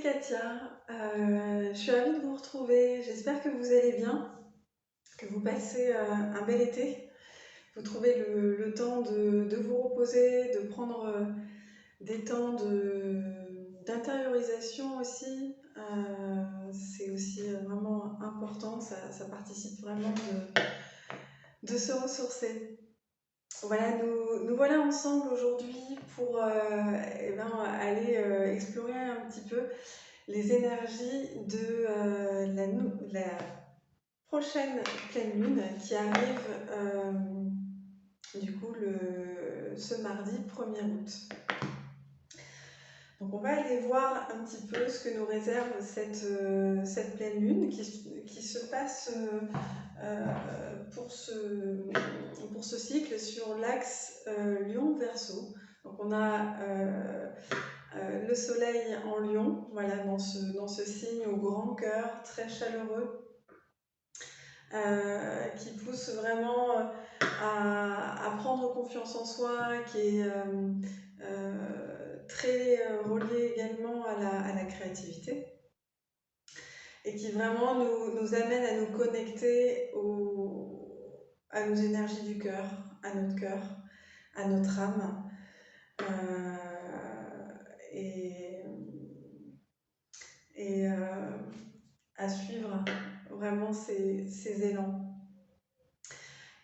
Katia, je suis ravie de vous retrouver. J'espère que vous allez bien, que vous passez un bel été. Vous trouvez le temps de vous reposer, de prendre des temps d'intériorisation aussi. C'est aussi vraiment important, ça participe vraiment de se ressourcer. Voilà, nous voilà ensemble aujourd'hui pour aller explorer un petit peu les énergies de la prochaine pleine lune qui arrive du coup ce mardi 1er août. Donc on va aller voir un petit peu ce que nous réserve cette pleine lune qui se passe pour ce cycle sur l'axe Lion-Verseau. Donc on a le soleil en Lion, voilà, dans ce signe au grand cœur, très chaleureux, qui pousse vraiment à prendre confiance en soi, qui est très relié également à la créativité, et qui vraiment nous amène à nous connecter à nos énergies du cœur, à notre âme. Et à suivre vraiment ces élans.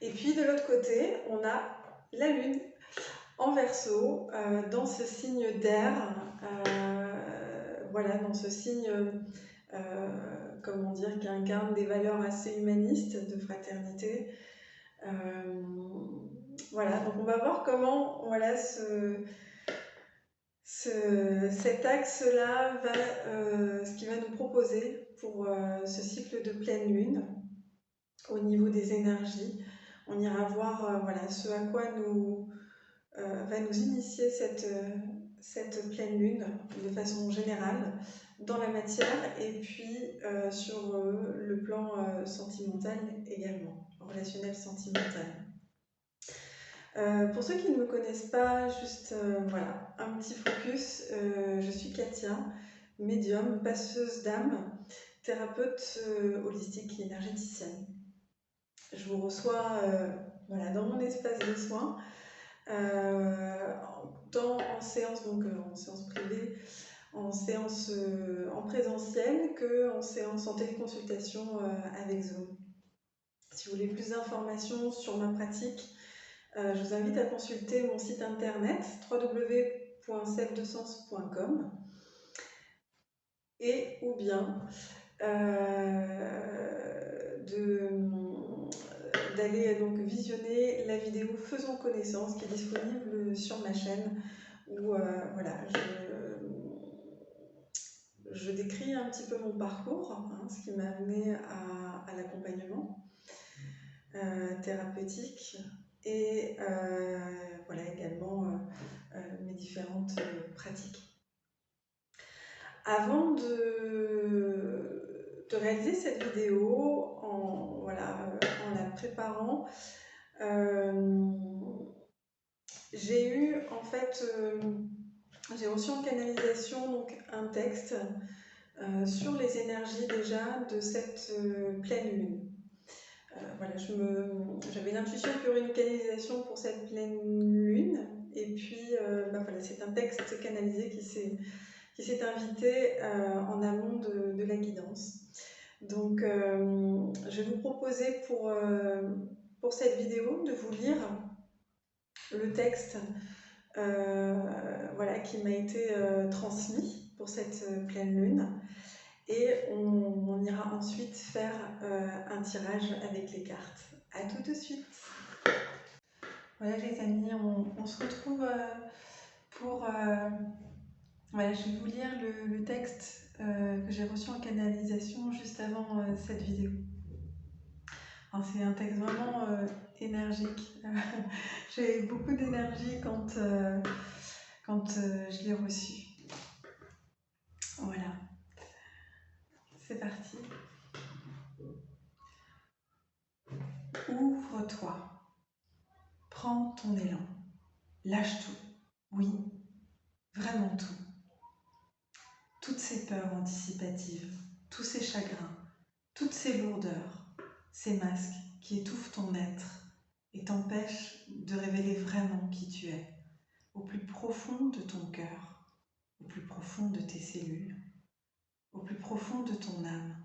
Et puis de l'autre côté, on a la lune en Verseau, dans ce signe d'air, voilà, dans ce signe, comment dire, qui incarne des valeurs assez humanistes, de fraternité. Voilà, donc on va voir comment, voilà, cet axe-là ce qu'il va nous proposer pour ce cycle de pleine lune au niveau des énergies. On ira voir voilà, ce à quoi va nous initier cette pleine lune de façon générale dans la matière et puis sur le plan sentimental également, relationnel sentimental. Pour ceux qui ne me connaissent pas, juste voilà, un petit focus. Je suis Katia, médium, passeuse d'âme, thérapeute holistique et énergéticienne. Je vous reçois voilà, dans mon espace de soins, tant en séance, donc en séance privée, en séance en présentiel, que en séance en téléconsultation avec Zoom. Si vous voulez plus d'informations sur ma pratique, je vous invite à consulter mon site internet www.selfdesens.com et ou bien d'aller donc visionner la vidéo Faisons connaissance qui est disponible sur ma chaîne où voilà, je décris un petit peu mon parcours, hein, ce qui m'a amené à l'accompagnement thérapeutique et voilà également mes différentes pratiques. Avant de réaliser cette vidéo, en la préparant, j'ai reçu en canalisation donc, un texte sur les énergies déjà de cette pleine lune. Voilà, j'avais l'intuition qu'il y aurait une canalisation pour cette pleine lune, et puis voilà, c'est un texte canalisé qui s'est invité en amont de la guidance. Donc, je vais vous proposer pour cette vidéo de vous lire le texte voilà, qui m'a été transmis pour cette pleine lune. Et on ira ensuite faire un tirage avec les cartes. À tout de suite. Voilà les amis, on se retrouve pour... voilà, je vais vous lire le texte que j'ai reçu en canalisation juste avant cette vidéo. C'est un texte vraiment énergique. J'ai eu beaucoup d'énergie quand je l'ai reçu. Voilà. C'est parti. Ouvre-toi. Prends ton élan. Lâche tout. Oui, vraiment tout. toutes ces peurs anticipatives, tous ces chagrins, toutes ces lourdeurs, ces masques qui étouffent ton être et t'empêchent de révéler vraiment qui tu es, au plus profond de ton cœur, au plus profond de tes cellules, au plus profond de ton âme.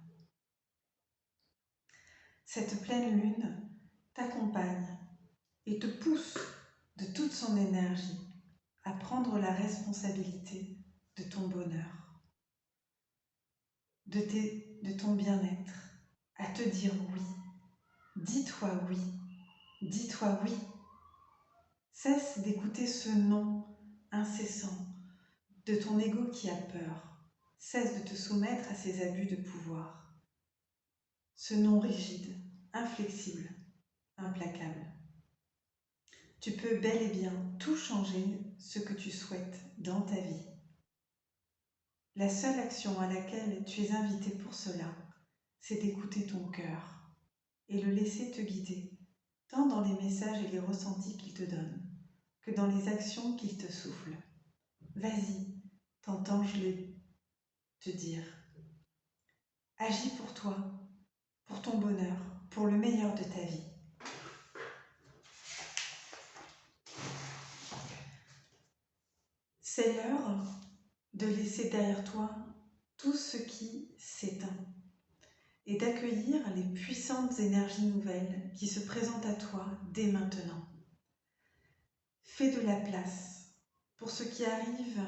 Cette pleine lune t'accompagne et te pousse de toute son énergie à prendre la responsabilité de ton bonheur, de ton bien-être, à te dire oui. Dis-toi oui, dis-toi oui. Cesse d'écouter ce non incessant de ton ego qui a peur. Cesse de te soumettre à ces abus de pouvoir. Ce non rigide, inflexible, implacable. Tu peux bel et bien tout changer ce que tu souhaites dans ta vie. La seule action à laquelle tu es invité pour cela, c'est d'écouter ton cœur et le laisser te guider, tant dans les messages et les ressentis qu'il te donne, que dans les actions qu'il te souffle. Vas-y, t'entends-je te dire. Agis pour toi, pour ton bonheur, pour le meilleur de ta vie. C'est l'heure de laisser derrière toi tout ce qui s'éteint et d'accueillir les puissantes énergies nouvelles qui se présentent à toi dès maintenant. Fais de la place pour ce qui arrive,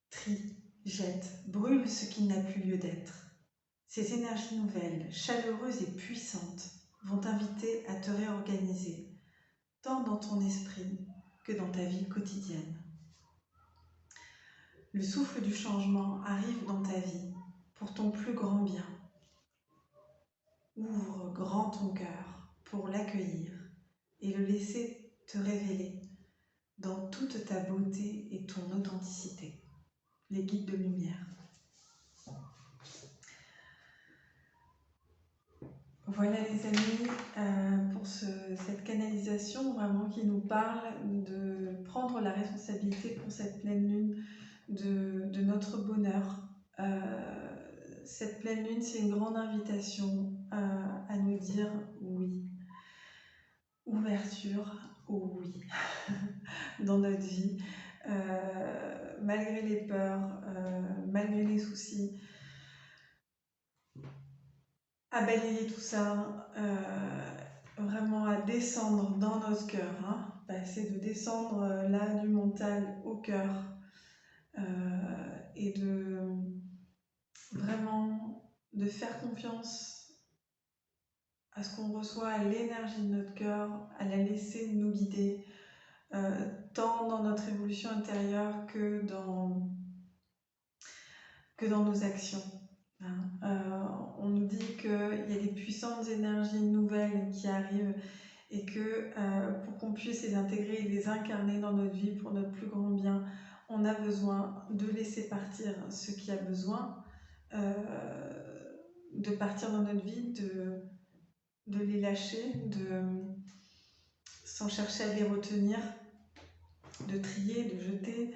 trie, jette, brûle ce qui n'a plus lieu d'être. Ces énergies nouvelles, chaleureuses et puissantes, vont t'inviter à te réorganiser, tant dans ton esprit que dans ta vie quotidienne. Le souffle du changement arrive dans ta vie pour ton plus grand bien. Ouvre grand ton cœur pour l'accueillir et le laisser te révéler dans toute ta beauté et ton authenticité. Les guides de lumière. Voilà les amis, pour cette canalisation vraiment qui nous parle de prendre la responsabilité pour cette pleine lune de notre bonheur. Cette pleine lune, c'est une grande invitation à nous dire oui. Ouverture au oui dans notre vie, malgré les peurs, malgré les soucis. À balayer tout ça, vraiment à descendre dans notre cœur, hein, passer de descendre là du mental au cœur et de vraiment de faire confiance à ce qu'on reçoit, à l'énergie de notre cœur, à la laisser nous guider, tant dans notre évolution intérieure que dans nos actions. On nous dit qu'il y a des puissantes énergies nouvelles qui arrivent et que pour qu'on puisse les intégrer et les incarner dans notre vie pour notre plus grand bien, on a besoin de laisser partir ce qui a besoin de partir dans notre vie, de les lâcher, sans chercher à les retenir, de trier, de jeter,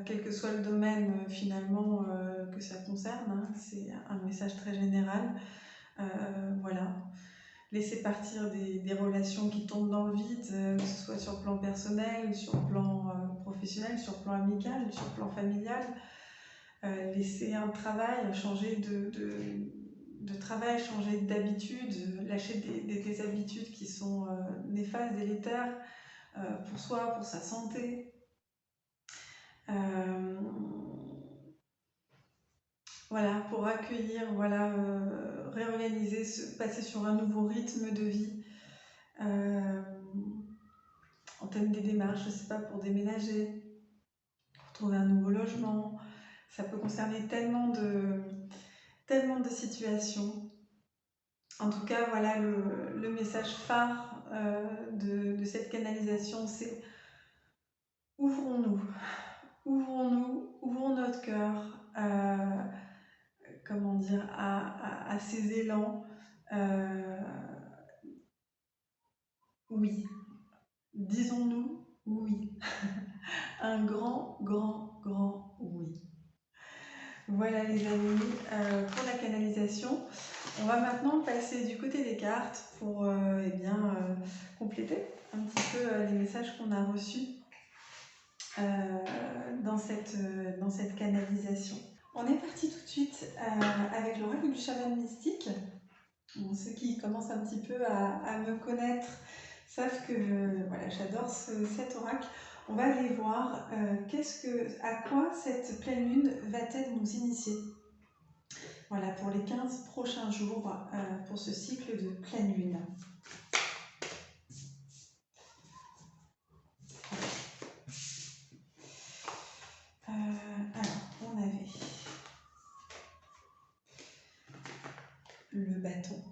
quel que soit le domaine finalement que ça concerne, hein, c'est un message très général. Voilà, laisser partir des relations qui tombent dans le vide, que ce soit sur le plan personnel, sur le plan professionnel, sur le plan amical, sur le plan familial. Laisser un travail, changer de travail, changer d'habitude, lâcher des habitudes qui sont néfastes, délétères pour soi, pour sa santé. Voilà, pour accueillir, voilà, réorganiser, passer sur un nouveau rythme de vie. Entame des démarches, je ne sais pas, pour déménager, pour trouver un nouveau logement. Ça peut concerner tellement de situations. En tout cas, voilà, le message phare de cette canalisation, c'est ouvrons-nous, ouvrons-nous, ouvrons notre cœur, comment dire, à ces élans. Oui, disons-nous oui. Un grand, grand, grand grand oui. Voilà les amis, pour la canalisation. On va maintenant passer du côté des cartes pour compléter un petit peu les messages qu'on a reçus dans cette canalisation. On est parti tout de suite avec l'oracle du chaman mystique. Bon, ceux qui commencent un petit peu à me connaître savent que voilà, j'adore cet oracle. On va aller voir à quoi cette pleine lune va-t-elle nous initier. Voilà, pour les 15 prochains jours, pour ce cycle de pleine lune. Alors, on avait le bâton,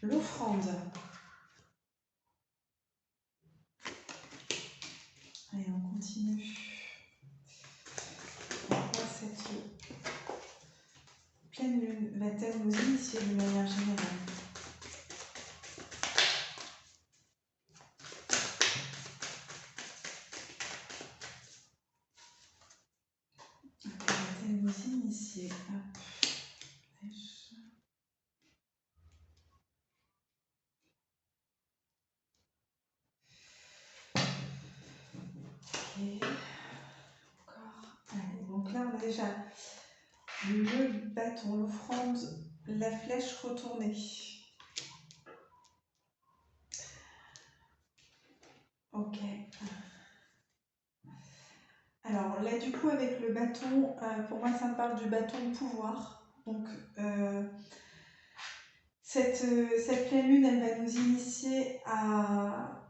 l'offrande. Allez, on continue. Pourquoi cette pleine lune va-t-elle nous initier de manière générale? Va-t-elle nous initier? Ok. Encore. Allez, donc là, on a déjà le bâton, l'offrande, la flèche retournée. Ok. Alors là, du coup, avec le bâton, pour moi, ça me parle du bâton de pouvoir. Donc, cette pleine lune, elle va nous initier à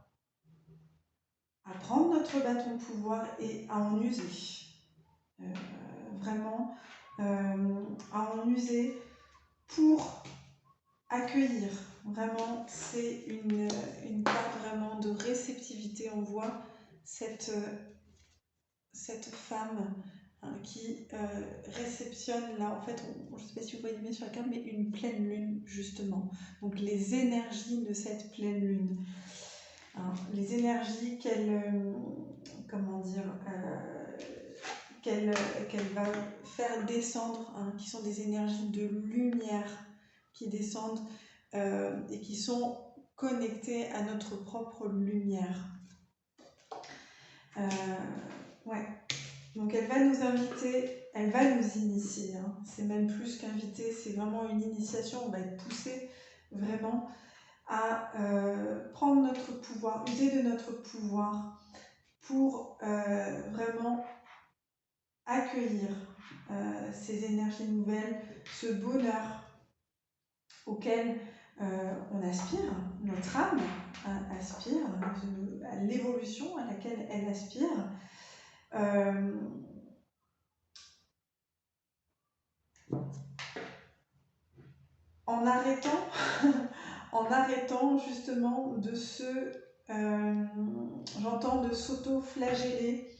prendre notre bâton de pouvoir et à en user. Vraiment, à en user pour accueillir. Vraiment, c'est une carte vraiment de réceptivité. On voit cette femme qui réceptionne, là en fait, je ne sais pas si vous voyez bien sur la carte, mais une pleine lune justement. Donc les énergies de cette pleine lune. Hein, les énergies qu'elle va faire descendre, hein, qui sont des énergies de lumière qui descendent et qui sont connectées à notre propre lumière. Ouais. Donc elle va nous inviter, elle va nous initier, hein. C'est même plus qu'inviter, c'est vraiment une initiation. On va être poussé vraiment à prendre notre pouvoir, user de notre pouvoir pour vraiment accueillir ces énergies nouvelles, ce bonheur auquel on aspire, notre âme aspire, à l'évolution à laquelle elle aspire. En arrêtant justement de j'entends de s'auto-flageller,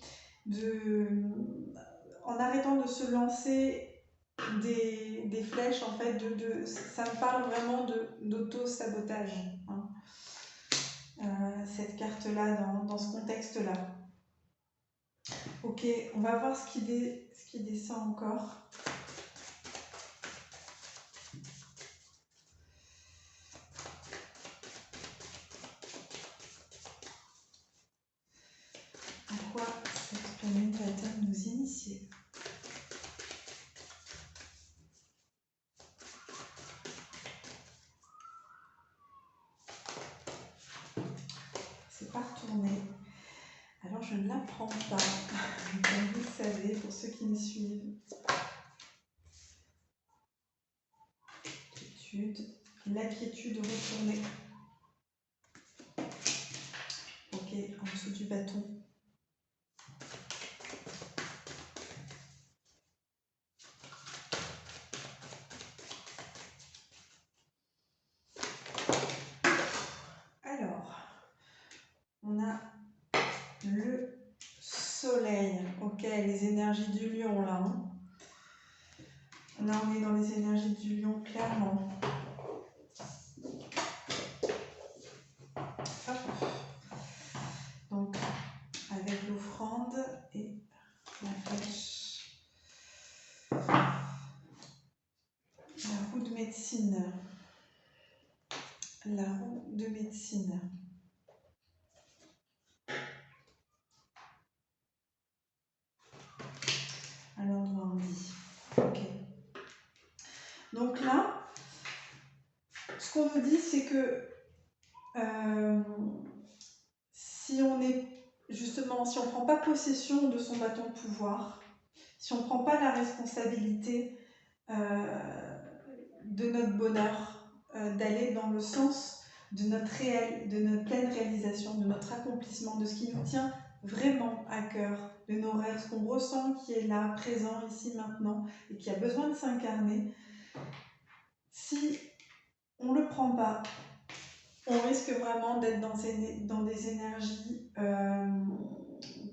en arrêtant de se lancer des flèches, en fait, ça me parle vraiment d'auto-sabotage, hein. Cette carte-là, dans ce contexte-là. Ok, on va voir ce qui descend encore. À quoi cette planète va-t-elle nous initier? C'est pas retourné. Alors je ne la prends pas, comme vous le savez, pour ceux qui me suivent. La quiétude retournée. Ok, en dessous du bâton. Alors, on a le soleil. Ok, les énergies du lion là. Hein. Là, on est dans les énergies du lion, clairement. médecine. La roue de médecine. À l'endroit où on dit. Ok. Donc là, ce qu'on nous dit, c'est que si on est justement, si on ne prend pas possession de son bâton de pouvoir, si on ne prend pas la responsabilité de notre bonheur, d'aller dans le sens de notre pleine réalisation, de notre accomplissement, de ce qui nous tient vraiment à cœur, de nos rêves, ce qu'on ressent qui est là, présent, ici, maintenant, et qui a besoin de s'incarner, si on ne le prend pas, on risque vraiment d'être dans des énergies,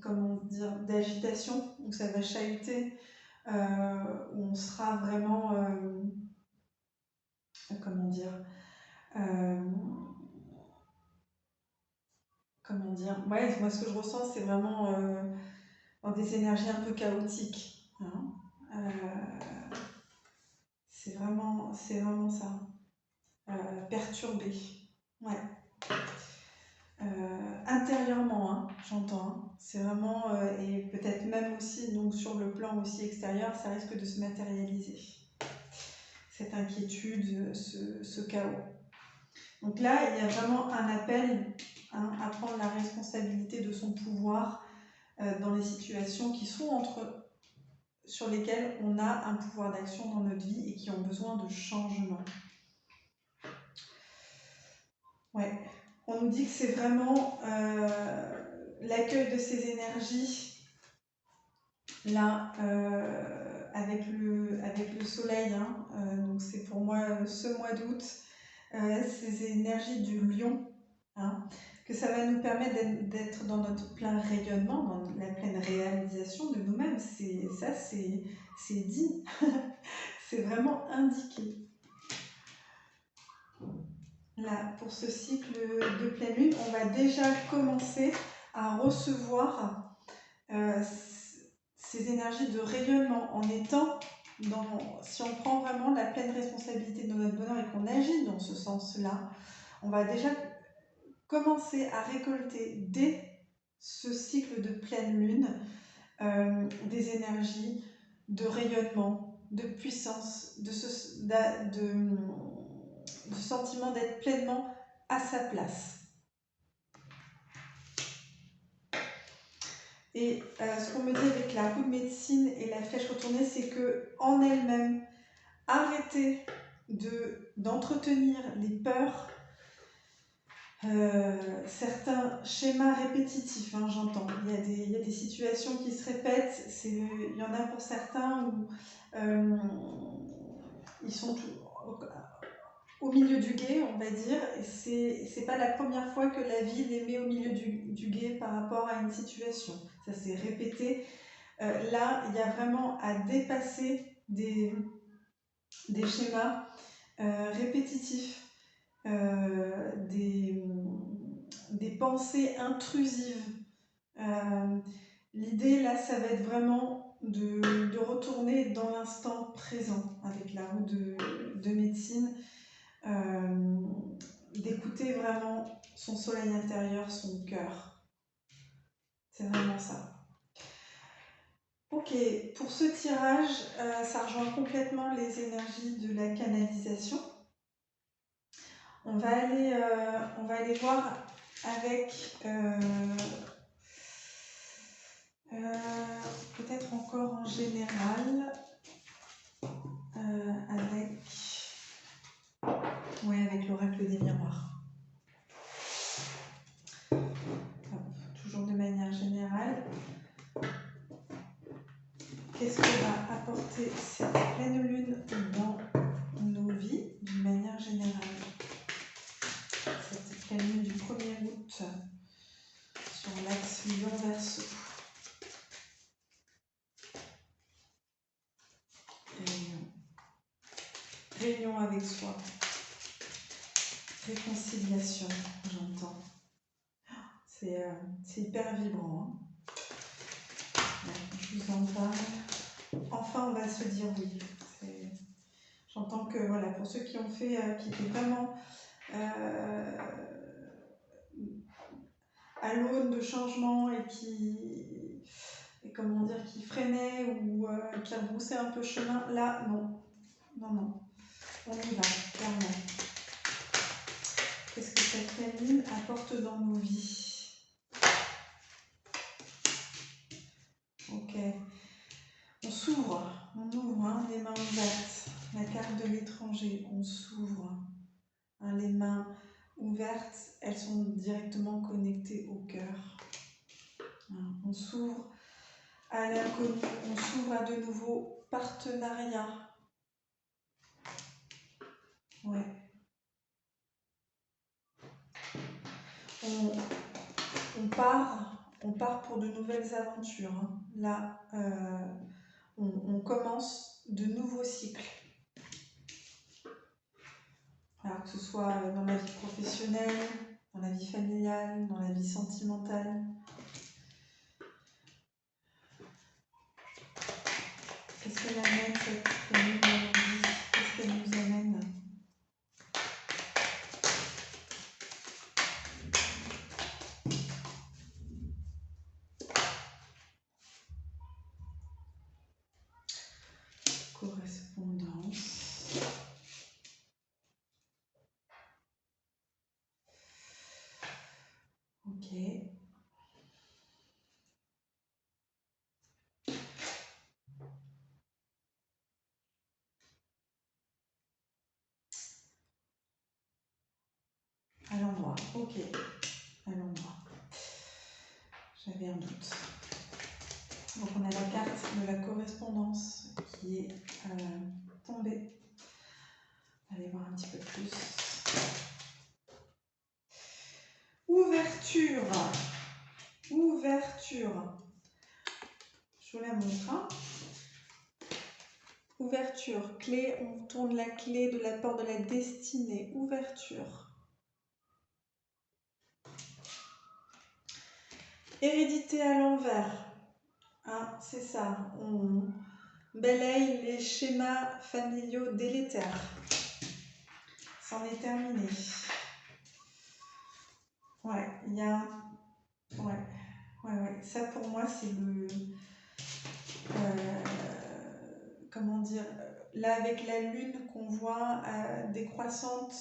comment dire, d'agitation, où ça va chahuter, où on sera vraiment, comment dire, ouais, moi ce que je ressens, c'est vraiment dans des énergies un peu chaotiques, hein. C'est vraiment ça, perturbé, ouais. Intérieurement, hein, j'entends, hein. C'est vraiment, et peut-être même aussi, donc sur le plan aussi extérieur, ça risque de se matérialiser. Cette inquiétude, ce chaos. Donc là, il y a vraiment un appel, hein, à prendre la responsabilité de son pouvoir dans les situations qui sont sur lesquelles on a un pouvoir d'action dans notre vie et qui ont besoin de changement. Ouais. On nous dit que c'est vraiment l'accueil de ces énergies là avec le soleil, hein, donc c'est pour moi ce mois d'août, ces énergies du lion, hein, que ça va nous permettre d'être dans notre plein rayonnement, dans la pleine réalisation de nous-mêmes. C'est dit, c'est vraiment indiqué. Là, pour ce cycle de pleine lune, on va déjà commencer à recevoir ces énergies de rayonnement en étant si on prend vraiment la pleine responsabilité de notre bonheur et qu'on agit dans ce sens-là, on va déjà commencer à récolter dès ce cycle de pleine lune des énergies de rayonnement, de puissance, de sentiment d'être pleinement à sa place. Et ce qu'on me dit avec la roue de médecine et la flèche retournée, c'est qu'en elle-même, arrêter d'entretenir les peurs, certains schémas répétitifs, hein, j'entends. Il y a des situations qui se répètent. Il y en a pour certains où ils sont au milieu du gué, on va dire. C'est pas la première fois que la vie les met au milieu du gué par rapport à une situation. Ça s'est répété. Là, il y a vraiment à dépasser des schémas répétitifs, des pensées intrusives. L'idée, là, ça va être vraiment de retourner dans l'instant présent avec la roue de médecine, d'écouter vraiment son soleil intérieur, son cœur. C'est vraiment ça. Ok, pour ce tirage, ça rejoint complètement les énergies de la canalisation. On va aller voir avec peut-être encore en général, avec l'oracle des miroirs. Toujours de manière générale. Qu'est-ce que va apporter cette pleine lune dans nos vies d'une manière générale? Cette pleine lune du 1er août sur l'axe Lion-Verseau. Réunion avec soi. Réconciliation, j'entends. C'est hyper vibrant, hein. Je vous en parle. Enfin, on va se dire oui. J'entends tant que, voilà, pour ceux qui ont fait, qui étaient vraiment à l'aune de changement et comment dire, qui freinaient ou qui rebroussaient un peu chemin, là, non. Non, non. On y va, clairement. Qu'est-ce que cette pleine lune apporte dans nos vies? Ok. On s'ouvre, on ouvre, hein, les mains ouvertes. La carte de l'étranger, on s'ouvre. Hein, les mains ouvertes, elles sont directement connectées au cœur. Hein, on s'ouvre à l'inconnu, on s'ouvre à de nouveaux partenariats. Ouais. On part pour de nouvelles aventures. Hein. Là, on commence de nouveaux cycles. Alors que ce soit dans la vie professionnelle, dans la vie familiale, dans la vie sentimentale. Qu'est-ce qu'elle amène cette lune aujourd'hui? Qu'est-ce qu'elle nous amène? Correspondance. Ok. À l'endroit. Ok. À l'endroit. J'avais un doute. Donc on a la carte de la correspondance qui est tombée. Allez voir un petit peu plus. Ouverture. Ouverture. Je vous la montre. Hein. Ouverture. Clé, on tourne la clé de la porte de la destinée. Ouverture. Hérédité à l'envers. Hein, c'est ça. On balaye les schémas familiaux délétères. C'en est terminé. Ouais, il y a... Ouais. Ça, pour moi, c'est le... comment dire, là avec la lune qu'on voit décroissante,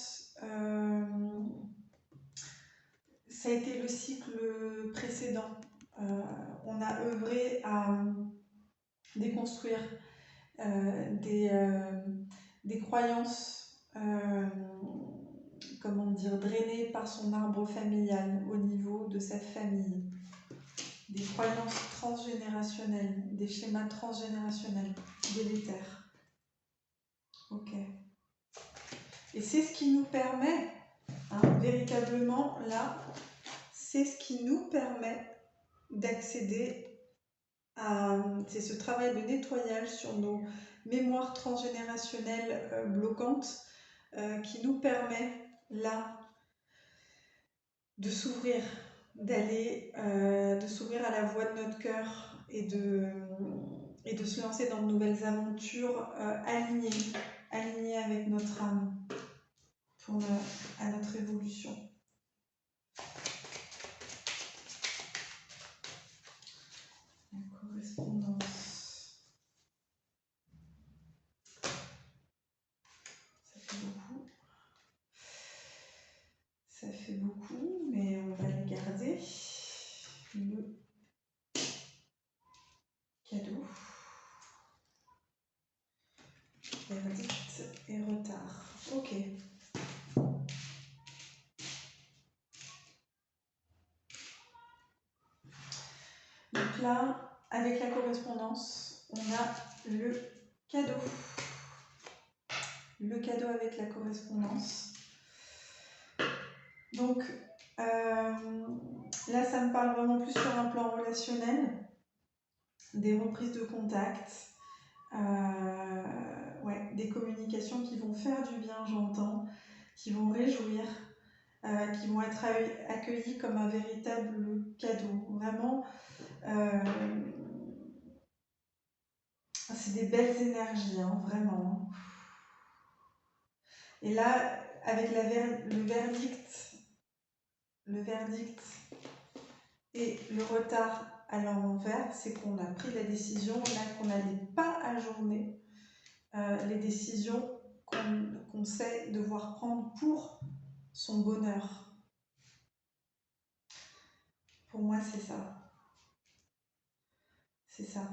ça a été le cycle précédent. On a œuvré à déconstruire des croyances, comment dire, drainées par son arbre familial au niveau de sa famille. Des croyances transgénérationnelles, des schémas transgénérationnels délétères. Ok. Et c'est ce qui nous permet, hein, véritablement, là, c'est ce qui nous permet d'accéder à... C'est ce travail de nettoyage sur nos mémoires transgénérationnelles bloquantes qui nous permet, là, de s'ouvrir, de s'ouvrir à la voix de notre cœur et de se lancer dans de nouvelles aventures alignées avec notre âme à notre évolution. La correspondance. Ça fait beaucoup, mais on va les garder. Le cadeau. Verdict et retard. Ok. Donc là, avec la correspondance, on a le cadeau. Le cadeau avec la correspondance. Donc, là, ça me parle vraiment plus sur un plan relationnel, des reprises de contact, des communications qui vont faire du bien, j'entends, qui vont réjouir, qui vont être accueillies comme un véritable cadeau. Vraiment, c'est des belles énergies, hein, vraiment. Et là, avec le verdict et le retard à l'envers, c'est qu'on a pris la décision là qu'on n'allait pas ajourner les décisions qu'on sait devoir prendre pour son bonheur. Pour moi, c'est ça. C'est ça.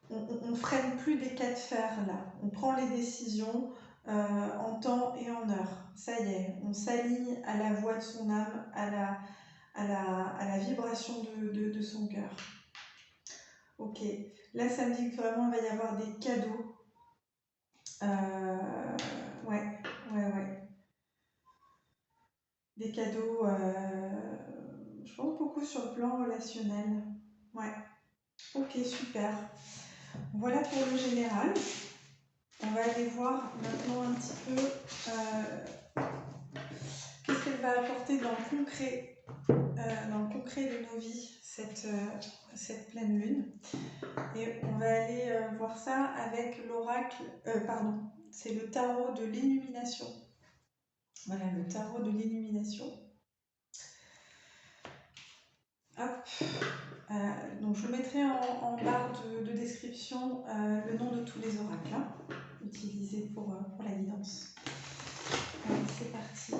On ne freine plus des cas de fer là. On prend les décisions en temps et en heure. Ça y est, on s'aligne à la voix de son âme, à la vibration de son cœur. Ok, là ça me dit que vraiment il va y avoir des cadeaux. Ouais. Des cadeaux, je pense beaucoup sur le plan relationnel. Ouais, ok, super. Voilà pour le général. On va aller voir maintenant un petit peu qu'est-ce qu'elle va apporter dans le concret de nos vies, cette pleine lune. Et on va aller voir ça avec l'oracle, c'est le tarot de l'illumination. Voilà, le tarot de l'illumination. Hop. Donc je mettrai en barre de description le nom de tous les oracles utilisés pour la guidance. Allez, c'est parti.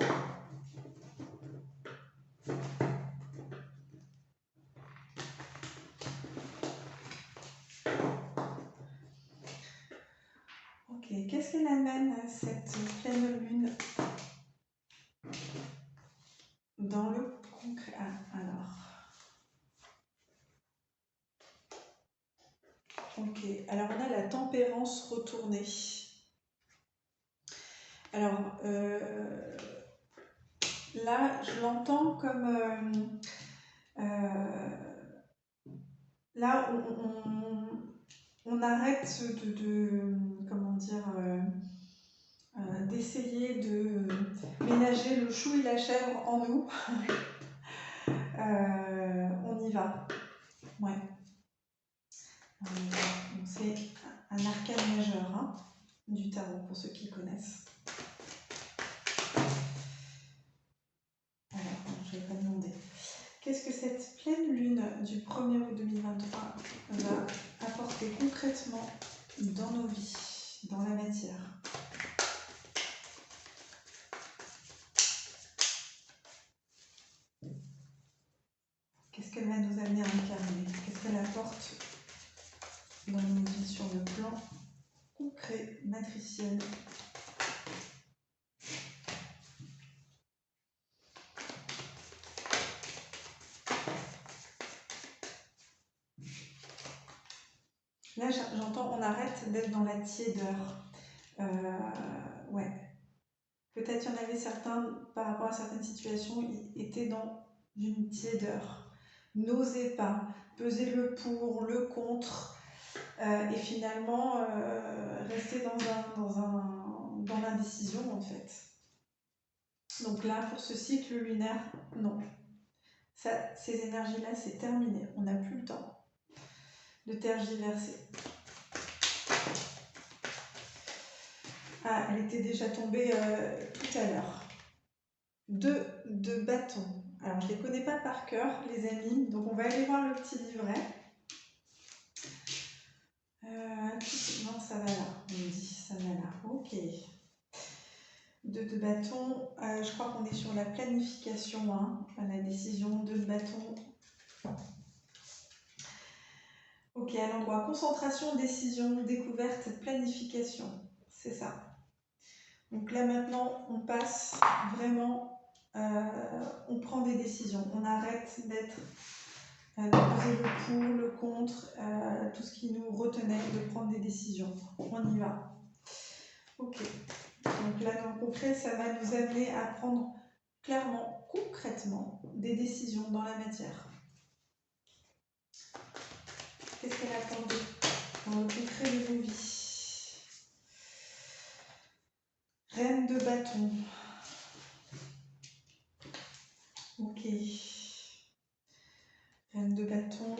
Ok, qu'est-ce qu'elle amène cette pleine lune dans le concret? Ok, alors on a la tempérance retournée. Alors là, je l'entends comme là, on arrête d'essayer de ménager le chou et la chèvre en nous. On y va. Ouais. C'est un arcane majeur du tarot pour ceux qui connaissent. Alors, je ne vais pas demander. Qu'est-ce que cette pleine lune du 1er août 2023 va apporter concrètement dans nos vies, dans la matière? Qu'est-ce qu'elle va nous amener à incarner? Qu'est-ce qu'elle apporte dans nos vies sur le plan concret, matriciel? Là, j'entends, on arrête d'être dans la tiédeur. Ouais. Peut-être il y en avait certains, par rapport à certaines situations, ils étaient dans une tiédeur. N'osaient pas peser le pour, le contre, et finalement rester dans l'indécision en fait. Donc là, pour ce cycle lunaire, non. Ces énergies-là, c'est terminé. On n'a plus le temps de tergiverser. Ah, elle était déjà tombée tout à l'heure. Deux bâtons. Alors, je ne les connais pas par cœur, les amis. Donc, on va aller voir le petit livret. Non, ça va là. On me dit, ça va là. Ok. Deux bâtons. Je crois qu'on est sur la planification, la décision. Deux bâtons. Ok, à l'endroit concentration, décision, découverte, planification. C'est ça. Donc là maintenant, on passe vraiment, on prend des décisions. On arrête de poser le pour, le contre, tout ce qui nous retenait de prendre des décisions. On y va. Ok. Donc là, dans le concret, ça va nous amener à prendre clairement, concrètement, des décisions dans la matière. Qu'est-ce qu'elle apporte dans le concret de nos vies? Reine de bâton. Ok. Reine de bâton.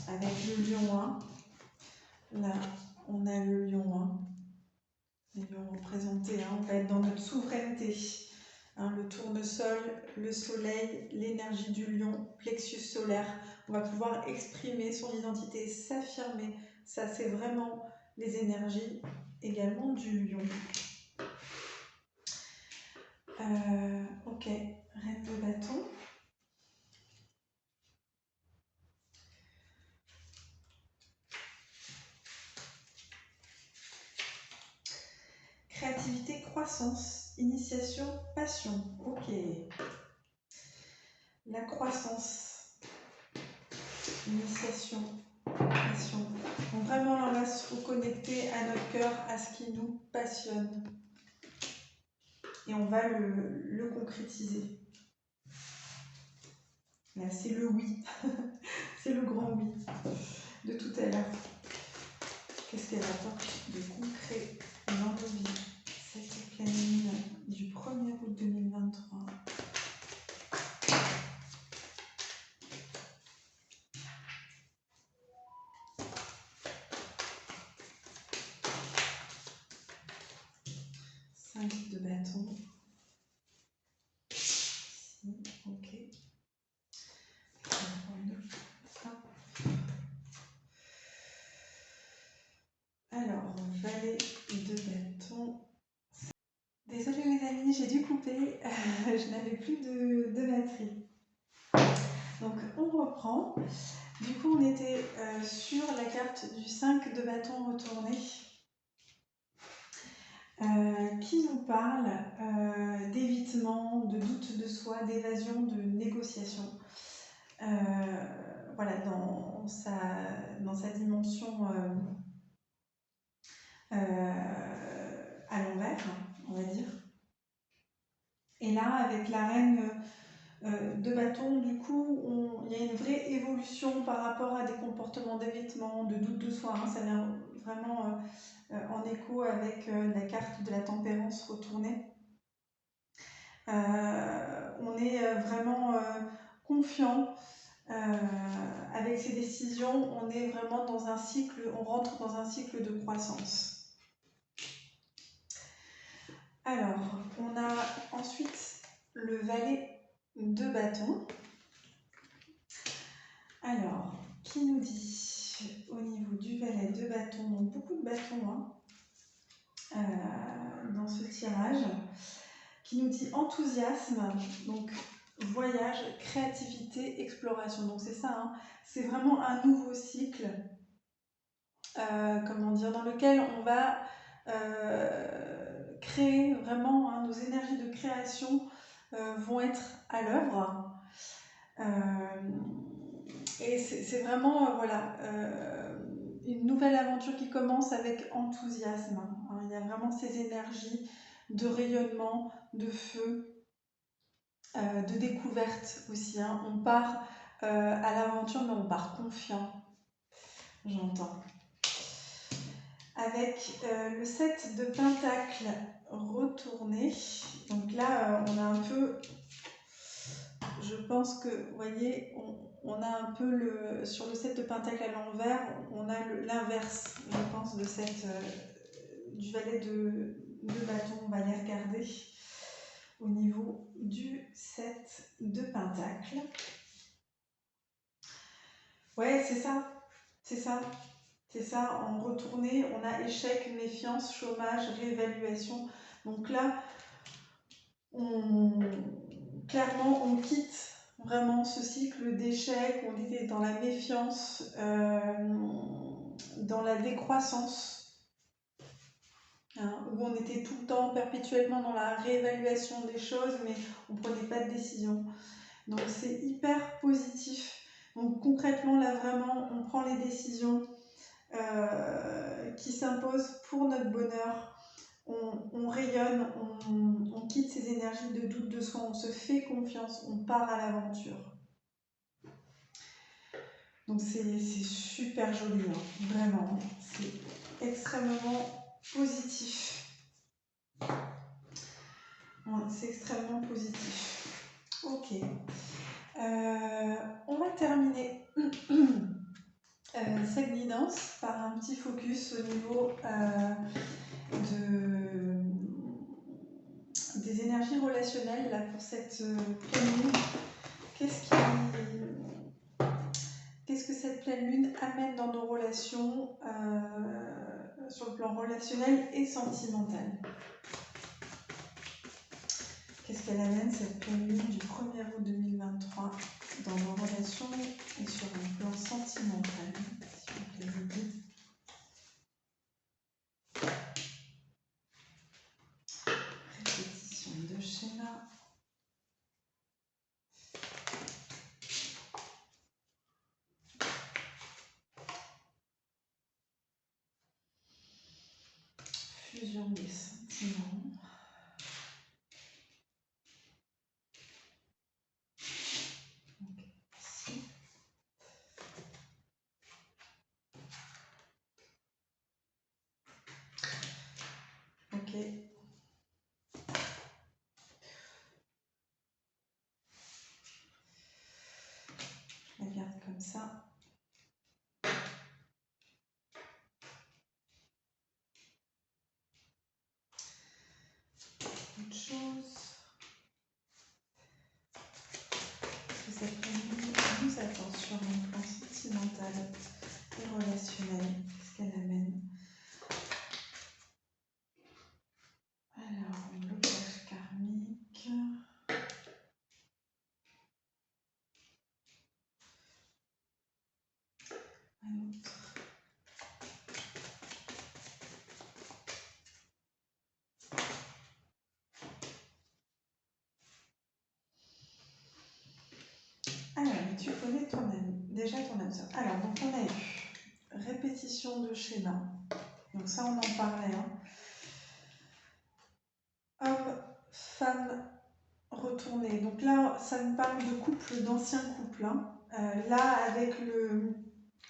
Avec le lion 1. Là, on a le lion Les lions représentés, on va être dans notre souveraineté. Le tournesol, le soleil, l'énergie du lion, plexus solaire. On va pouvoir exprimer son identité, s'affirmer. Ça, c'est vraiment les énergies également du lion. Ok, reine de bâton. Créativité, croissance, initiation, passion. Ok. La croissance, initiation, passion. Donc vraiment, là, on va se reconnecter à notre cœur, à ce qui nous passionne. Et on va le concrétiser. Là, c'est le oui. C'est le grand oui de tout à l'heure. Qu'est-ce qu'elle apporte de concret dans nos vies? Cette pleine lune du 1er août 2023. De bâton. Ok. Alors, valet de bâton. Désolée les amis, j'ai dû couper. Je n'avais plus de batterie. Donc, on reprend. Du coup, on était sur la carte du 5 de bâton retourné. Qui nous parle d'évitement, de doute de soi, d'évasion, de négociation. Voilà, dans sa dimension à l'envers, on va dire. Et là, avec la reine de bâton, du coup, il y a une vraie évolution par rapport à des comportements d'évitement, de doute de soi. Ça vient vraiment en écho avec la carte de la tempérance retournée. On est vraiment confiant avec ces décisions. On est vraiment dans un cycle, on rentre dans un cycle de croissance. Alors, on a ensuite le valet de bâton. Alors, qui nous dit au niveau du valet de bâton, donc beaucoup de bâtons dans ce tirage, qui nous dit enthousiasme, donc voyage, créativité, exploration. Donc c'est ça, c'est vraiment un nouveau cycle, dans lequel on va créer vraiment, nos énergies de création vont être à l'œuvre. Et c'est vraiment, une nouvelle aventure qui commence avec enthousiasme. Il y a vraiment ces énergies de rayonnement, de feu, de découverte aussi. On part à l'aventure, mais on part confiant, j'entends. Avec le 7 de Pentacle retourné. Donc là, on a un peu... Je pense que, vous voyez, on a un peu sur le 7 de Pentacle à l'envers, on a l'inverse, je pense, de du valet de bâton. On va les regarder au niveau du 7 de Pentacle. Ouais, c'est ça, en retourné, on a échec, méfiance, chômage, réévaluation. Donc là, clairement, on quitte vraiment ce cycle d'échec, on était dans la méfiance, dans la décroissance, où on était tout le temps, perpétuellement dans la réévaluation des choses, mais on ne prenait pas de décision. Donc c'est hyper positif. Donc concrètement, là vraiment, on prend les décisions qui s'imposent pour notre bonheur. On rayonne, on quitte ces énergies de doute de soi, on se fait confiance, on part à l'aventure. Donc c'est super joli, vraiment, c'est extrêmement positif. C'est extrêmement positif. Ok. On va terminer cette guidance par un petit focus au niveau des énergies relationnelles là, pour cette pleine lune. Qu'est-ce que cette pleine lune amène dans nos relations sur le plan relationnel et sentimental? Qu'est-ce qu'elle amène cette pleine lune du 1er août 2023 dans nos relations et sur un plan sentimental, si vous plaît, vous dites. Répétition de schéma. Fusion des sentiments. Ici. Ok. Je la garde comme ça. Autre chose. Que cette famille nous attend sur un plan sentimental et relationnel. Qu'est-ce qu'elle amène? Alors, un blocage karmique. Un autre. Alors, tu connais déjà ton âme sœur. Alors, donc on a eu répétition de schéma. Donc ça, on en parlait. Hein. Homme, femme, retourné. Donc là, ça me parle de couple, d'anciens couples. Hein. Là, avec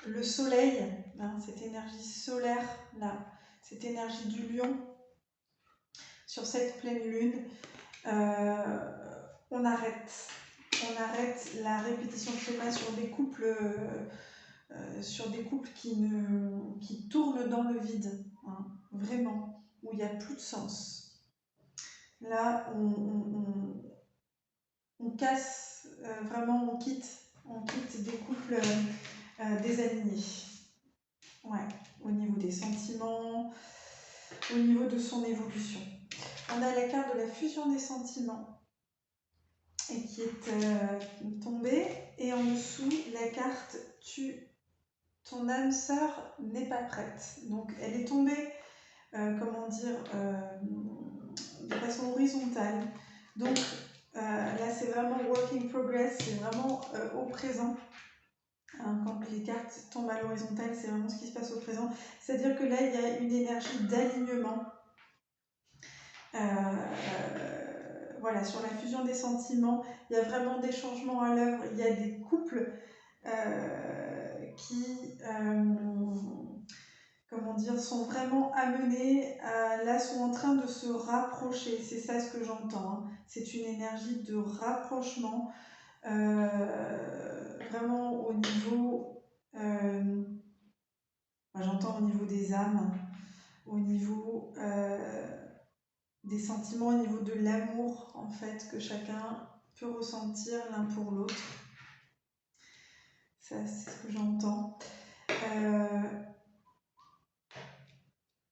le soleil, hein, cette énergie solaire, là, cette énergie du lion, sur cette pleine lune, on arrête la répétition de schéma sur des couples, qui tournent dans le vide, hein, vraiment, où il n'y a plus de sens. Là, on casse, vraiment, on quitte des couples désalignés. Ouais, au niveau des sentiments, au niveau de son évolution. On a la carte de la fusion des sentiments et qui est tombée, et en dessous la carte ton âme sœur n'est pas prête. Donc elle est tombée, de façon horizontale. Donc là c'est vraiment work in progress, c'est vraiment au présent. Hein, quand les cartes tombent à l'horizontale, c'est vraiment ce qui se passe au présent. C'est-à-dire que là il y a une énergie d'alignement. Voilà, sur la fusion des sentiments, il y a vraiment des changements à l'œuvre. Il y a des couples qui sont vraiment amenés, là, sont en train de se rapprocher. C'est ça ce que j'entends. Hein. C'est une énergie de rapprochement, vraiment au niveau, j'entends au niveau des âmes, au niveau des sentiments, au niveau de l'amour, en fait, que chacun peut ressentir l'un pour l'autre. Ça, c'est ce que j'entends.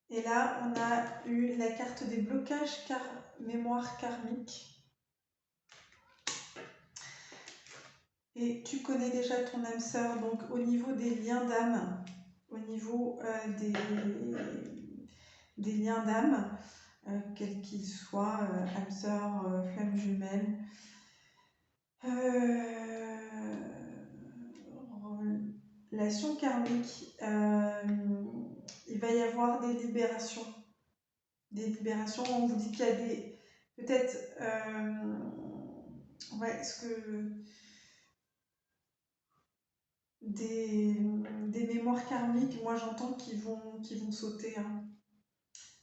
Et là, on a eu la carte des blocages mémoire karmique. Et tu connais déjà ton âme sœur, donc au niveau des liens d'âme, au niveau des liens d'âme, quels qu'ils soient, âme sœur, flamme jumelle, relation karmique, il va y avoir des libérations. Des libérations, on vous dit qu'il y a des... Peut-être... des mémoires karmiques, moi j'entends qui vont sauter, hein,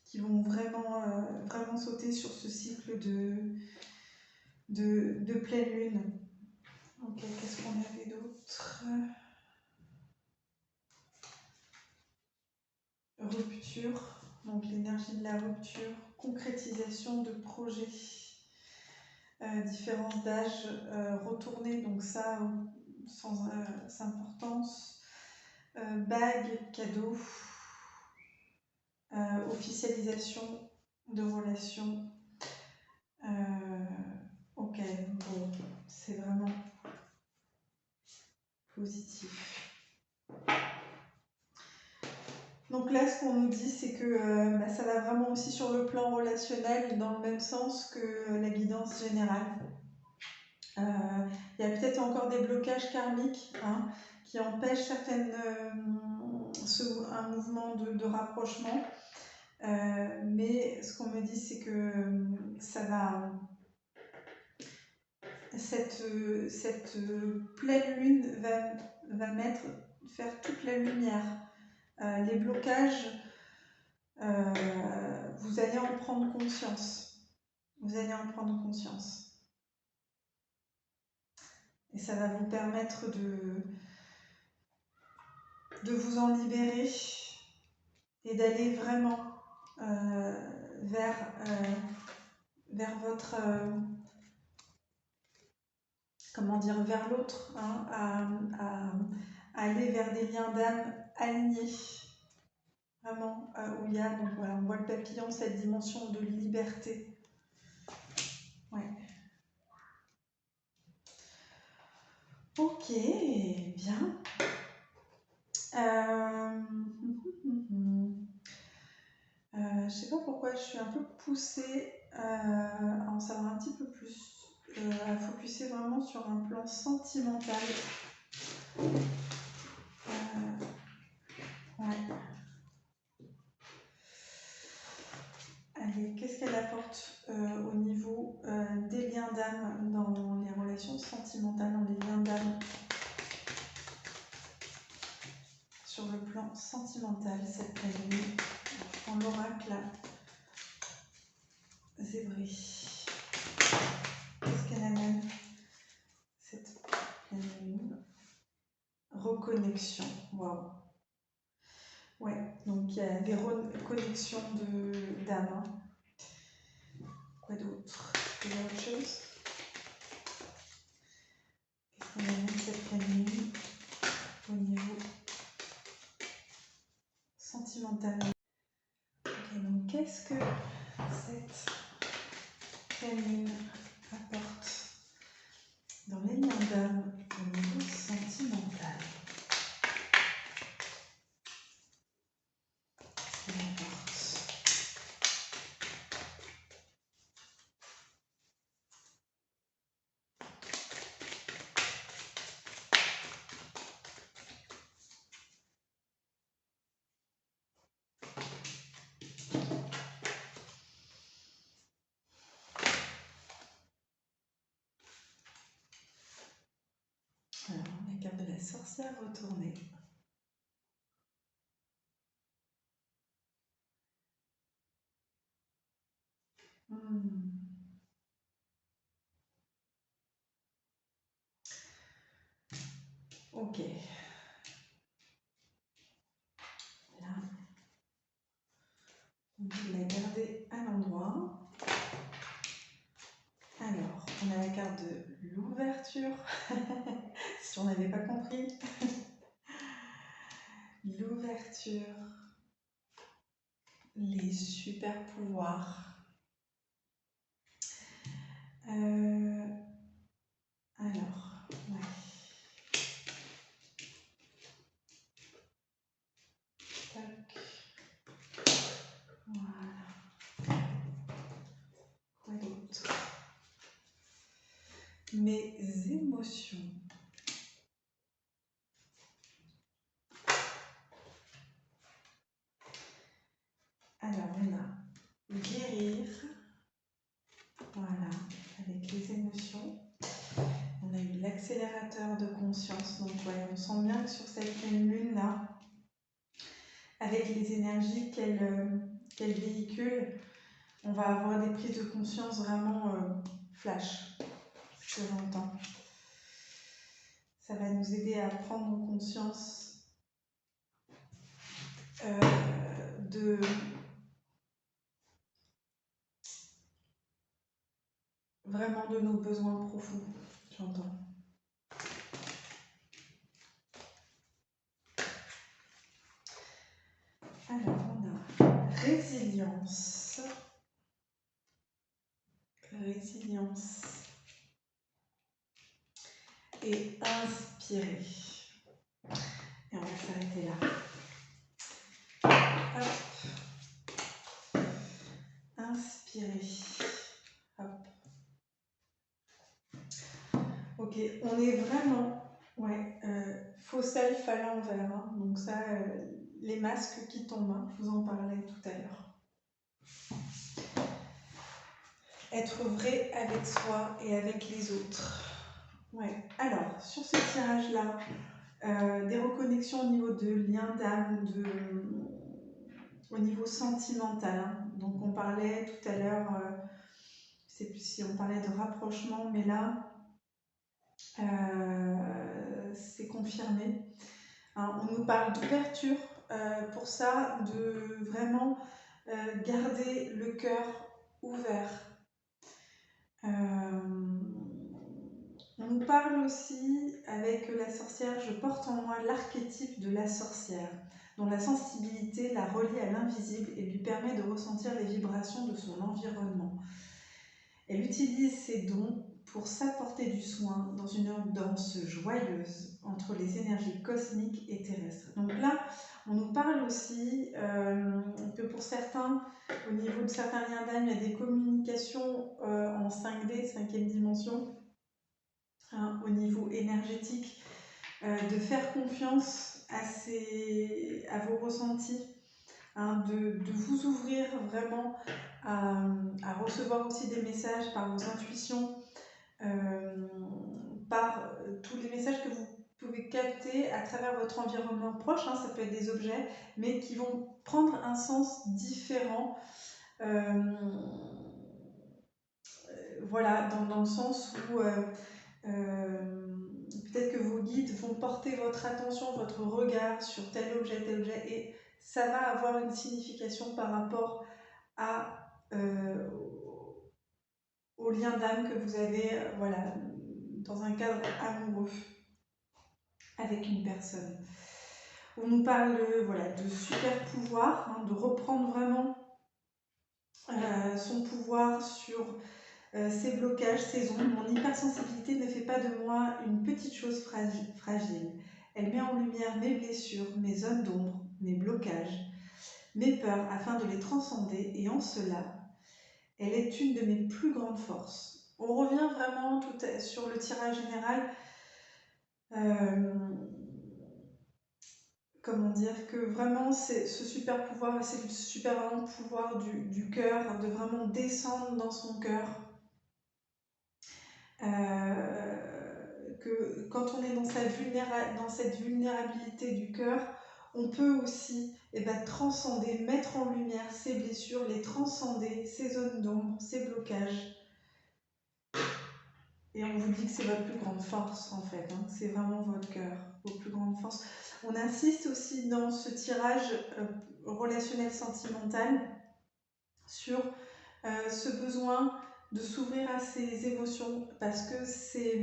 qui vont vraiment sauter sur ce cycle de pleine lune. Ok, qu'est-ce qu'on avait d'autre? rupture, donc l'énergie de la rupture, concrétisation de projets, différence d'âge, retourner, donc ça sans importance, bague, cadeau, officialisation de relations. Ok, bon, c'est vraiment positif. Donc là, ce qu'on nous dit, c'est que ça va vraiment aussi sur le plan relationnel, dans le même sens que la guidance générale. Il y a peut-être encore des blocages karmiques qui empêchent un mouvement de rapprochement. Mais ce qu'on me dit, c'est que ça va... Cette pleine lune va faire toute la lumière. Les blocages, vous allez en prendre conscience. Vous allez en prendre conscience. Et ça va vous permettre de vous en libérer et d'aller vraiment vers votre... vers l'autre, à aller vers des liens d'âme alignés. Vraiment, où il y a, donc voilà, on voit le papillon, cette dimension de liberté. Ouais. Ok, bien. Je sais pas pourquoi je suis un peu poussée à en savoir un petit peu plus, à focuser vraiment sur un plan sentimental. Ouais. Allez, qu'est-ce qu'elle apporte au niveau des liens d'âme dans les relations sentimentales, dans les liens d'âme sur le plan sentimental, cette année, en l'oracle zébré. Qu'est-ce qu'elle amène, cette année? Reconnexion, waouh. Ouais, donc il y a des reconnexions d'âme. Quoi d'autre? Il y a autre chose? Qu'est-ce qu'on amène cette année au niveau sentimental? Okay, donc qu'est-ce que cette pleine lune apporte dans les liens d'âme au niveau sentimental? Elle apporte alors la carte de la sorcière retournée. Ok. Là, on peut la garder à l'endroit. Alors, on a la carte de l'ouverture, si on n'avait pas compris. L'ouverture, les super pouvoirs. Alors, ouais. Tac. Voilà. Quoi d'autre? Mes émotions. Alors, on a guérir. Voilà, avec les émotions. On a eu l'accélérateur de conscience. Donc, ouais, on sent bien que sur cette pleine lune-là, avec les énergies qu'elle véhicule, on va avoir des prises de conscience vraiment flash, ce que j'entends. Ça va nous aider à prendre conscience vraiment de nos besoins profonds, j'entends. Alors, on a résilience. Résilience. Et inspirer. Et on va s'arrêter là. Hop. Inspirer. Hop. Ok, on est vraiment, ouais, faux self à l'envers. Hein. Donc ça, les masques qui tombent, hein, je vous en parlais tout à l'heure. Être vrai avec soi et avec les autres. Ouais. Alors, sur ce tirage-là, des reconnexions au niveau de liens d'âme, au niveau sentimental. Hein. Donc on parlait tout à l'heure, je ne sais plus si on parlait de rapprochement, mais là, c'est confirmé. Hein, on nous parle d'ouverture, pour ça, de vraiment garder le cœur ouvert. On nous parle aussi, avec la sorcière, je porte en moi l'archétype de la sorcière, dont la sensibilité la relie à l'invisible et lui permet de ressentir les vibrations de son environnement. Elle utilise ses dons pour s'apporter du soin dans une danse joyeuse entre les énergies cosmiques et terrestres. Donc là, on nous parle aussi que pour certains, au niveau de certains liens d'âme, il y a des communications en 5D, 5e dimension, hein, au niveau énergétique, de faire confiance à vos ressentis, hein, de vous ouvrir vraiment à recevoir aussi des messages par vos intuitions, par tous les messages que vous pouvez capter à travers votre environnement proche, hein, ça peut être des objets, mais qui vont prendre un sens différent. Voilà, dans le sens où peut-être que vos guides vont porter votre attention, votre regard sur tel objet, et ça va avoir une signification par rapport au lien d'âme que vous avez, voilà, dans un cadre amoureux avec une personne. On nous parle voilà, de super pouvoir, hein, de reprendre vraiment son pouvoir sur ses blocages, ses ondes. Mon hypersensibilité ne fait pas de moi une petite chose fragile. Elle met en lumière mes blessures, mes zones d'ombre, mes blocages, mes peurs afin de les transcender, et en cela, elle est une de mes plus grandes forces. On revient vraiment sur le tirage général. Comment dire, que vraiment c'est ce super pouvoir, c'est le super pouvoir du cœur, de vraiment descendre dans son cœur. Que quand on est dans cette vulnérabilité du cœur, on peut aussi transcender, mettre en lumière ses blessures, les transcender, ses zones d'ombre, ses blocages. Et on vous dit que c'est votre plus grande force en fait, hein. C'est vraiment votre cœur, vos plus grandes forces. On insiste aussi dans ce tirage relationnel sentimental sur ce besoin de s'ouvrir à ses émotions, parce que c'est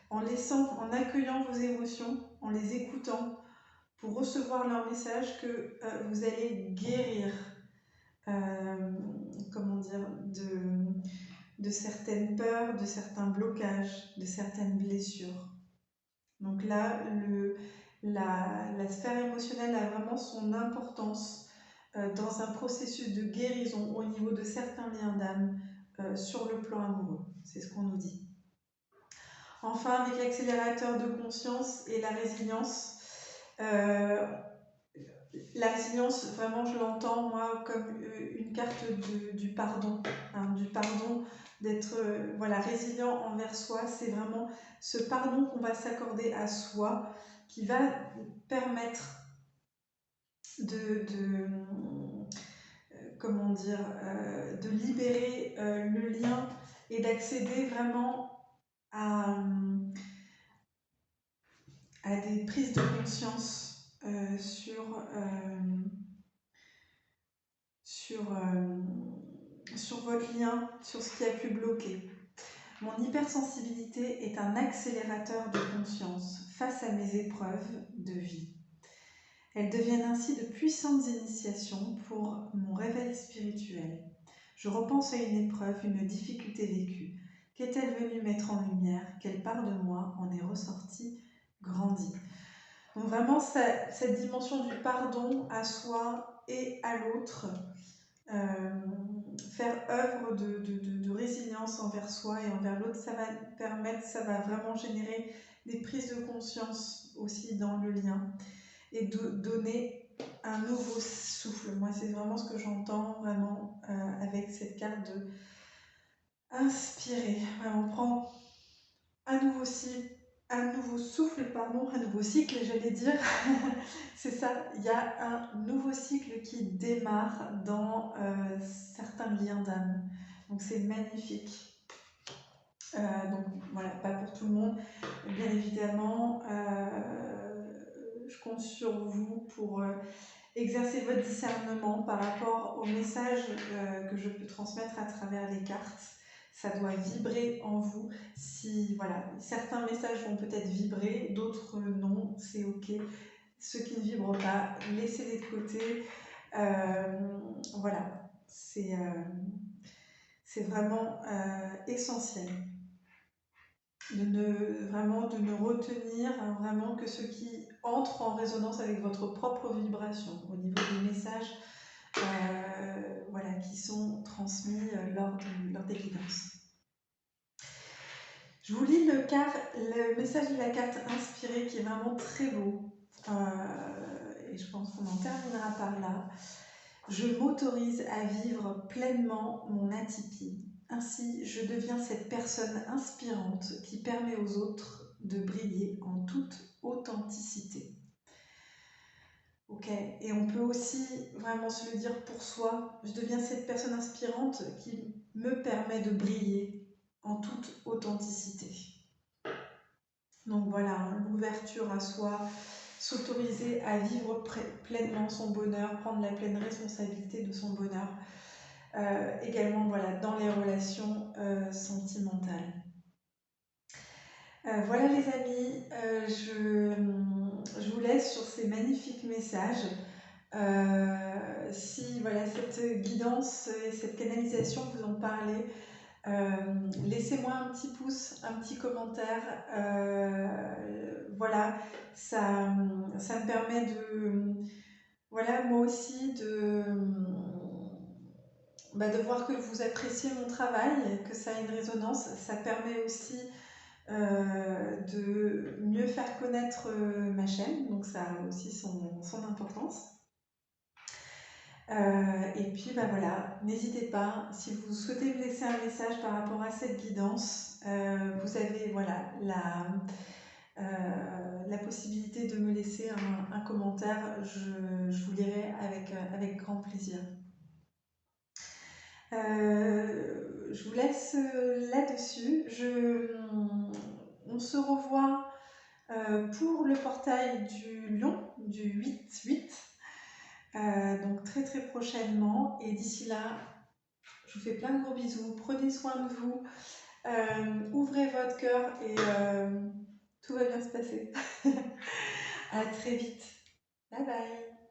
en accueillant vos émotions, en les écoutant, pour recevoir leur message, que vous allez guérir, comment dire, de certaines peurs, de certains blocages, de certaines blessures. Donc là, la sphère émotionnelle a vraiment son importance dans un processus de guérison au niveau de certains liens d'âme sur le plan amoureux. C'est ce qu'on nous dit. Enfin, avec l'accélérateur de conscience et la résilience, vraiment, je l'entends, moi, comme une carte du pardon. Hein, du pardon, d'être voilà, résilient envers soi. C'est vraiment ce pardon qu'on va s'accorder à soi qui va permettre comment dire, de libérer le lien et d'accéder vraiment à des prises de conscience sur sur votre lien, sur ce qui a pu bloquer. Mon hypersensibilité est un accélérateur de conscience face à mes épreuves de vie. Elles deviennent ainsi de puissantes initiations pour mon réveil spirituel. Je repense à une épreuve, une difficulté vécue. Qu'est-elle venue mettre en lumière? Quelle part de moi en est ressortie, grandie? Donc vraiment, cette dimension du pardon à soi et à l'autre, faire œuvre de résilience envers soi et envers l'autre, ça va vraiment générer des prises de conscience aussi dans le lien et donner un nouveau souffle. Moi, c'est vraiment ce que j'entends vraiment avec cette carte de inspirer. Vraiment prendre un nouveau cycle, un nouveau cycle, j'allais dire. C'est ça, il y a un nouveau cycle qui démarre dans certains liens d'âme. Donc c'est magnifique. Donc voilà, pas pour tout le monde, bien évidemment. Je compte sur vous pour exercer votre discernement par rapport au message que je peux transmettre à travers les cartes. Ça doit vibrer en vous. Si voilà, certains messages vont peut-être vibrer, d'autres non, c'est ok. Ceux qui ne vibrent pas, laissez-les de côté. Voilà, c'est vraiment essentiel de ne retenir vraiment que ce qui entre en résonance avec votre propre vibration au niveau des messages voilà, qui sont transmis lors des guidances. Je vous lis le message de la carte inspirée qui est vraiment très beau et je pense qu'on en terminera par là. Je m'autorise à vivre pleinement mon atypie. Ainsi, je deviens cette personne inspirante qui permet aux autres de briller en toute authenticité. Ok, et on peut aussi vraiment se le dire pour soi. Je deviens cette personne inspirante qui me permet de briller en toute authenticité. Donc voilà, l'ouverture à soi, s'autoriser à vivre pleinement son bonheur, prendre la pleine responsabilité de son bonheur. Également voilà, dans les relations sentimentales. Voilà les amis, je vous laisse sur ces magnifiques messages. Si voilà, cette guidance et cette canalisation vous ont parlé, laissez-moi un petit pouce, un petit commentaire. Voilà, ça me permet de, voilà, moi aussi de voir que vous appréciez mon travail, que ça a une résonance. Ça permet aussi de mieux faire connaître ma chaîne, donc ça a aussi son importance. Et puis voilà, n'hésitez pas, si vous souhaitez me laisser un message par rapport à cette guidance, vous avez voilà, la possibilité de me laisser un commentaire, je vous lirai avec grand plaisir. Je vous laisse là-dessus. On se revoit pour le portail du Lion, du 8-8. Donc très très prochainement. Et d'ici là, je vous fais plein de gros bisous. Prenez soin de vous. Ouvrez votre cœur et tout va bien se passer. À très vite. Bye bye.